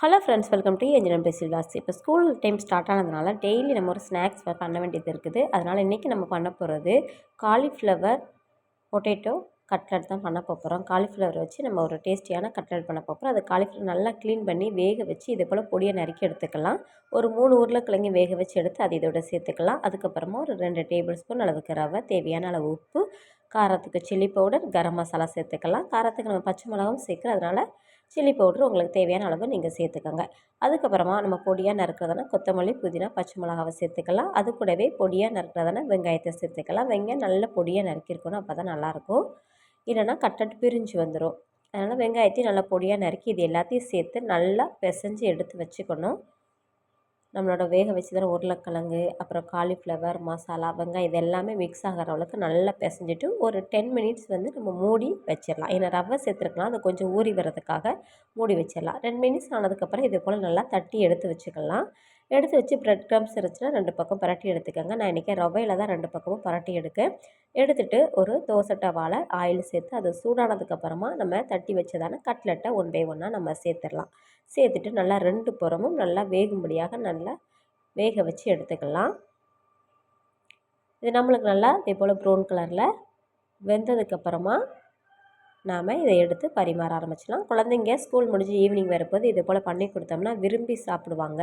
Hello friends, welcome to engineer பேசிலாஸ். இப்போ school time start ஆனதுனால டெய்லி நம்ம ஒரு ஸ்நாக்ஸ் பண்ண வேண்டியது இருக்குது. அதனால் இன்றைக்கி நம்ம பண்ண போகிறது காலிஃப்ளவர் பொட்டேட்டோ கட்லட் தான் பண்ண போகிறோம். காலிஃப்ளவர் வச்சு நம்ம ஒரு டேஸ்டியான கட்லட் பண்ண போகிறோம். அது காலிஃப்ளவர் நல்லா க்ளீன் பண்ணி வேக வச்சு இதே போல் பொடியை நறுக்கி எடுத்துக்கலாம். ஒரு 3 உருளைக்கிழங்கு வேக வச்சு எடுத்து அது இதோட சேர்த்துக்கலாம். அதுக்கப்புறமா ஒரு 2 டேபிள் ஸ்பூன் அளவுக்கு ரவை, தேவையான அளவு உப்பு, காரத்துக்கு சில்லி பவுடர், கரம் மசாலா சேர்த்துக்கலாம். காரத்துக்கு நம்ம பச்சை மிளகாவும் சேர்க்குறோம், அதனால் சில்லி பவுட்ரு உங்களுக்கு தேவையான அளவு நீங்கள் சேர்த்துக்கோங்க. அதுக்கப்புறமா நம்ம பொடியாக நறுக்கிறதான கொத்தமல்லி, புதினா, பச்சை மிளகாவை சேர்த்துக்கலாம். அது கூடவே பொடியாக நறுக்கிறதான வெங்காயத்தை சேர்த்துக்கலாம். வெங்காயம் நல்ல பொடியாக நறுக்கியிருக்கணும், அப்போ தான் நல்லாயிருக்கும். இல்லைனா கட்லட் பிரிஞ்சு வந்துடும். அதனால் வெங்காயத்தையும் நல்லா பொடியாக நறுக்கி இது எல்லாத்தையும் சேர்த்து நல்லா பிசைஞ்சு எடுத்து வச்சுக்கணும். நம்மளோட வேக வச்சு தர உருளைக்கிழங்கு, அப்புறம் காலிஃப்ளவர், மசாலா, வெங்காயம் இது எல்லாமே மிக்ஸ் ஆகிற அளவுக்கு நல்லா பிசைஞ்சிட்டு ஒரு 10 மினிட்ஸ் வந்து நம்ம மூடி வச்சிடலாம். ஏன்னா ரவை சேர்த்துருக்கலாம், அது கொஞ்சம் ஊறி வர்றதுக்காக மூடி வச்சிடலாம். 2 மினிட்ஸ் ஆனதுக்கப்புறம் இது போல் நல்லா தட்டி எடுத்து வச்சுக்கலாம். எடுத்து வச்சு ப்ரெட் க்ரம்ஸ் இருந்துச்சுன்னா 2 பக்கம் பரட்டி எடுத்துக்கோங்க. நான் இன்றைக்கி ரவையில் தான் 2 பக்கமும் பரட்டி எடுத்துகிட்டு ஒரு தோசை டவாவில் ஆயில் சேர்த்து அது சூடானதுக்கப்புறமா நம்ம தட்டி வச்சதான கட்லெட்டை ஒன் பை ஒன்னாக நம்ம சேர்த்துடலாம். சேர்த்துட்டு நல்லா 2 புறமும் நல்லா வேகும்படியாக நல்லா வேக வச்சு எடுத்துக்கலாம். இது நம்மளுக்கு நல்லா இதே போல் ப்ரௌன் கலரில் வெந்ததுக்கப்புறமா நாம் இதை எடுத்து பரிமாற ஆரம்பிச்சிடலாம். குழந்தைங்க ஸ்கூல் முடிஞ்சு ஈவினிங் வரும்போது இதே போல் பண்ணி கொடுத்தோம்னா விரும்பி சாப்பிடுவாங்க.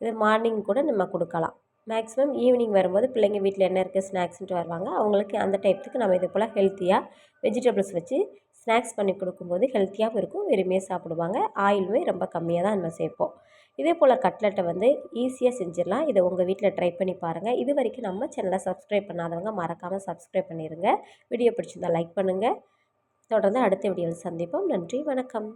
இது மார்னிங் கூட நம்ம கொடுக்கலாம். மேக்ஸிமம் ஈவினிங் வரும்போது பிள்ளைங்க வீட்டில் என்ன இருக்குது ஸ்நாக்ஸ்ன்ட்டு வருவாங்க. அவங்களுக்கு அந்த டைத்துக்கு நம்ம இதே போல் ஹெல்த்தியாக வெஜிடபிள்ஸ் வச்சு ஸ்நாக்ஸ் பண்ணி கொடுக்கும்போது ஹெல்த்தியாகவும் இருக்கும், விரும்பியே சாப்பிடுவாங்க. ஆயிலுமே ரொம்ப கம்மியாக தான் நம்ம சேர்ப்போம். இதே போல் கட்லெட்டை வந்து ஈஸியாக செஞ்சிடலாம். இதை உங்கள் வீட்டில் ட்ரை பண்ணி பாருங்கள். இது வரைக்கும் நம்ம சேனலை சப்ஸ்கிரைப் பண்ணாதவங்க மறக்காமல் சப்ஸ்கிரைப் பண்ணிடுங்க. வீடியோ பிடிச்சிருந்தால் லைக் பண்ணுங்கள். தொடர்ந்து அடுத்த வீடியோவில் சந்திப்போம். நன்றி, வணக்கம்.